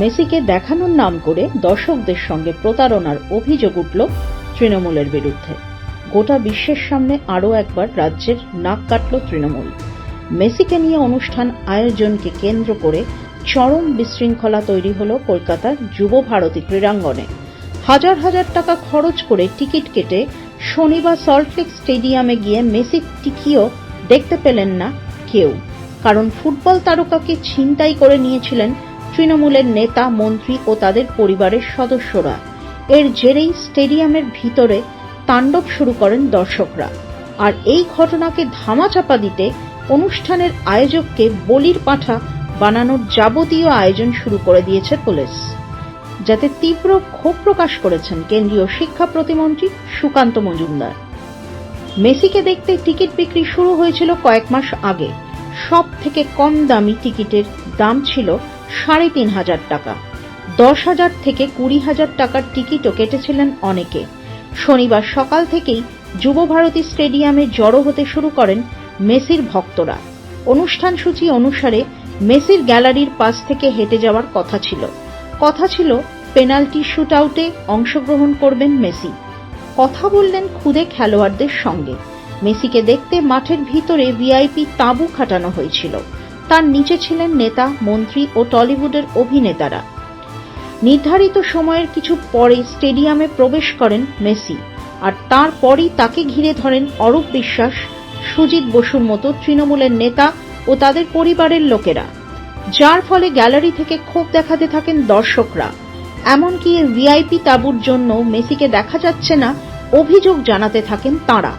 মেসিকে দেখানোর নাম করে দর্শকদের সঙ্গে প্রতারণার অভিযোগ উঠল তৃণমূলের বিরুদ্ধে। গোটা বিশ্বের সামনে আরও একবার রাজ্যের নাক কাটল তৃণমূল। মেসিকে নিয়ে অনুষ্ঠান আয়োজনকে কেন্দ্র করে চরম বিশৃঙ্খলা তৈরি হল কলকাতার যুব ভারতী ক্রীড়াঙ্গনে। হাজার হাজার টাকা খরচ করে টিকিট কেটে শনিবার সল্টলেক স্টেডিয়ামে গিয়ে মেসির টিকিও দেখতে পেলেন না কেউ, কারণ ফুটবল তারকাকে ছিনতাই করে নিয়েছিলেন তৃণমূলের নেতা, মন্ত্রী ও তাদের পরিবারের সদস্যরা। এর জেরেই স্টেডিয়ামের ভিতরে তাণ্ডব শুরু করেন দর্শকরা। আর এই ঘটনাকে ধামাচাপা দিতে অনুষ্ঠানের আয়োজককে বলির পাঁঠা বানানোর যাবতীয় আয়োজন শুরু করে দিয়েছে পুলিশ, যাতে তীব্র ক্ষোভ প্রকাশ করেছেন কেন্দ্রীয় শিক্ষা প্রতিমন্ত্রী সুকান্ত মজুমদার। মেসিকে দেখতে টিকিট বিক্রি শুরু হয়েছিল কয়েক মাস আগে। সব থেকে কম দামি টিকিটের দাম ছিল ৩,৫০০ টাকা। ১০,০০০ থেকে ২০,০০০ টাকার টিকিটও কেটেছিলেন অনেকে। শনিবার সকাল থেকেই যুব ভারতী স্টেডিয়ামে জড়ো হতে শুরু করেন মেসির ভক্তরা। অনুষ্ঠান সূচি অনুসারে মেসির গ্যালারির পাশ থেকে হেঁটে যাওয়ার কথা ছিল পেনাল্টি শুট আউটে অংশগ্রহণ করবেন মেসি। কথা বললেন খুদে খেলোয়াড়দের সঙ্গে। মেসিকে দেখতে মাঠের ভিতরে ভিআইপি তাঁবু খাটানো হয়েছিল। তার নিচে ছিলেন নেতা, মন্ত্রী ও টলিউডের অভিনেতারা। নির্ধারিত সময়ের কিছু পরে স্টেডিয়ামে প্রবেশ করেন মেসি, আর তারপরই তাকে ঘিরে ধরেন অরূপ বিশ্বাস, সুজিত বসুর মতো তৃণমূলের নেতা ও তাদের পরিবারের লোকেরা, যার ফলে গ্যালারি থেকে ক্ষোভ দেখাতে থাকেন দর্শকরা। এমনকি ভিআইপি তাঁবুর জন্য মেসিকে দেখা যাচ্ছে না অভিযোগ জানাতে থাকেন তাঁরা,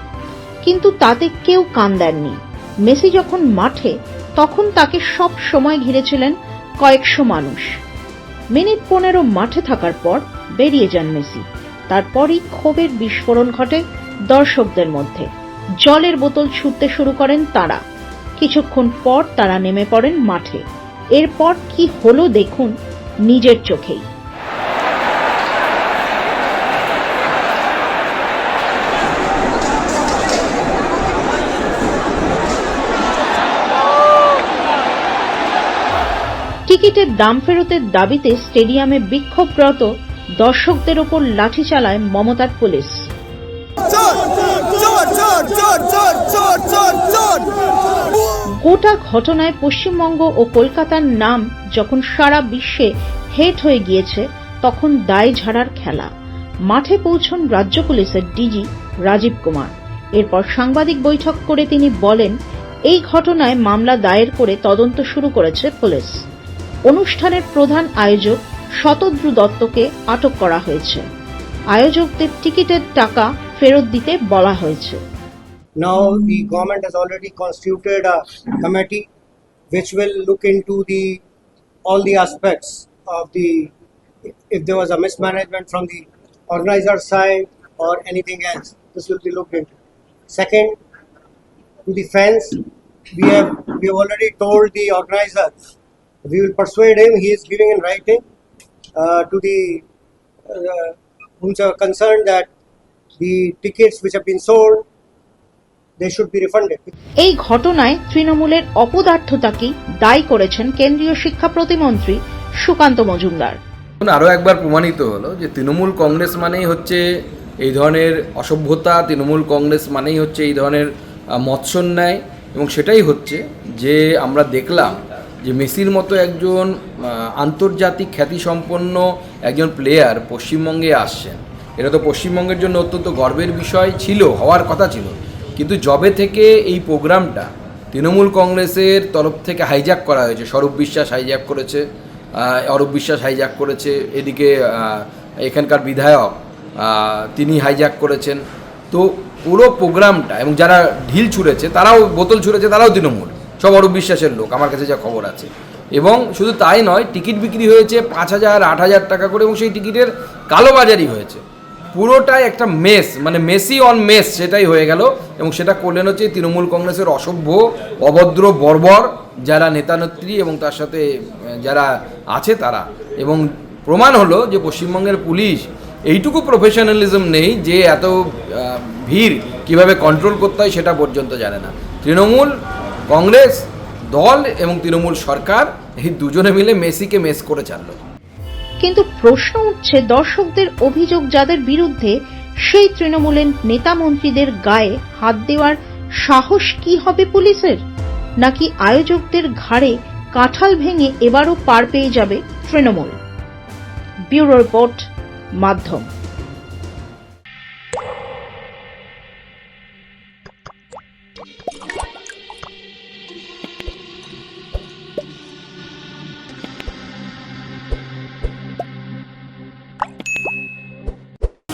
কিন্তু তাতে কেউ কান দেননি। মেসি যখন মাঠে, তখন তাকে সব সময় ঘিরেছিলেন কয়েকশো মানুষ। মিনিট ১৫ মাঠে থাকার পর বেরিয়ে যান মেসি। তারপরই ক্ষোভের বিস্ফোরণ ঘটে দর্শকদের মধ্যে। জলের বোতল ছুঁড়তে শুরু করেন তারা। কিছুক্ষণ পর তারা নেমে পড়েন মাঠে। এরপর কি হলো দেখুন নিজের চোখেই। টিকিটের দাম ফেরতের দাবিতে স্টেডিয়ামে বিক্ষোভরত দর্শকদের ওপর লাঠি চালায় মমতার পুলিশ। গোটা ঘটনায় পশ্চিমবঙ্গ ও কলকাতার নাম যখন সারা বিশ্বে হেট হয়ে গিয়েছে, তখন দায় ঝাড়ার খেলা। মাঠে পৌঁছন রাজ্য পুলিশের ডিজি রাজীব কুমার। এরপর সাংবাদিক বৈঠক করে তিনি বলেন, এই ঘটনায় মামলা দায়ের করে তদন্ত শুরু করেছে পুলিশ। অনুষ্ঠানের প্রধান আয়োজক শতদ্রু দত্তকে আটক করা হয়েছে। আয়োজকদের টিকিটের টাকা ফেরত দিতে বলা হয়েছে। Now the government has already constituted a committee which will look into all the aspects of if there was a mismanagement from the organizer side or anything else. This will be looked into. Second, to the fans, we have already told the organizer. We will persuade him. He is giving in writing to the whom are concerned that the tickets which have been sold, they should be refunded. এই ঘটনায় তৃণমূলের অপদার্থতাকেই দায়ী করেছেন কেন্দ্রীয় শিক্ষা প্রতিমন্ত্রী সুকান্ত মজুমদার। আরও একবার প্রমাণিত হলো যে তৃণমূল কংগ্রেস মানেই হচ্ছে এই ধরনের অসভ্যতা, তৃণমূল কংগ্রেস মানেই হচ্ছে এই ধরনের মৎসন্যায়, এবং সেটাই হচ্ছে যে আমরা দেখলাম যে মেসির মতো একজন আন্তর্জাতিক খ্যাতিসম্পন্ন একজন প্লেয়ার পশ্চিমবঙ্গে আসছেন। এটা তো পশ্চিমবঙ্গের জন্য অত্যন্ত গর্বের বিষয় ছিল, হওয়ার কথা ছিল। কিন্তু যবে থেকে এই প্রোগ্রামটা তৃণমূল কংগ্রেসের তরফ থেকে হাইজ্যাক করা হয়েছে, অরূপ বিশ্বাস হাইজ্যাক করেছে, এদিকে এখানকার বিধায়ক তিনি হাইজ্যাক করেছেন, তো পুরো প্রোগ্রামটা, এবং যারা ঢিল ছুঁড়েছে তারাও, বোতল ছুঁড়েছে তারাও তৃণমূল, সব অরূপ বিশ্বাসের লোক, আমার কাছে যা খবর আছে। এবং শুধু তাই নয়, টিকিট বিক্রি হয়েছে ৫,০০০, ৮,০০০ টাকা করে, এবং সেই টিকিটের কালোবাজারি হয়েছে। পুরোটাই একটা মেস, মানে মেসি অন মেস সেটাই হয়ে গেল। এবং সেটা করলেন হচ্ছে তৃণমূল কংগ্রেসের অসভ্য, অভদ্র, বর্বর যারা নেতানেত্রী এবং তার সাথে যারা আছে তারা। এবং প্রমাণ হলো যে পশ্চিমবঙ্গের পুলিশ এইটুকু প্রফেশনালিজম নেই যে এত ভিড় কিভাবে কন্ট্রোল করতে হয় সেটা পর্যন্ত জানে না। তৃণমূল কংগ্রেস দল এবং তৃণমূল সরকার এই দুজনে মিলে মেসিকে মেস করে ছাড়লো। কিন্তু প্রশ্ন উঠছে দর্শকদের অভিযোগ যাদের বিরুদ্ধে সেই তৃণমূলের নেতা মন্ত্রীদের গায়ে হাত দেওয়ার সাহস কি হবে পুলিশের, নাকি আয়োজকদের ঘাড়ে কাঁঠাল ভেঙে এবারও পার পেয়ে যাবে তৃণমূল? ব্যুরো রিপোর্ট, মাধ্যম।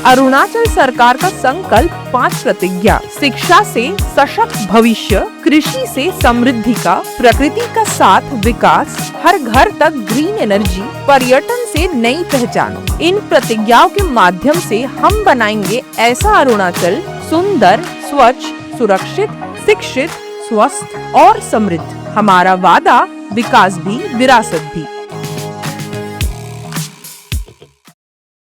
अरुणाचल सरकार का संकल्प 5 प्रतिज्ञा: शिक्षा से सशक्त भविष्य, कृषि से समृद्धि का, प्रकृति का साथ विकास, हर घर तक ग्रीन एनर्जी, पर्यटन से नई पहचान। इन प्रतिज्ञाओं के माध्यम से हम बनाएंगे ऐसा अरुणाचल सुंदर, स्वच्छ, सुरक्षित, शिक्षित, स्वस्थ और समृद्ध। हमारा वादा विकास भी, विरासत भी।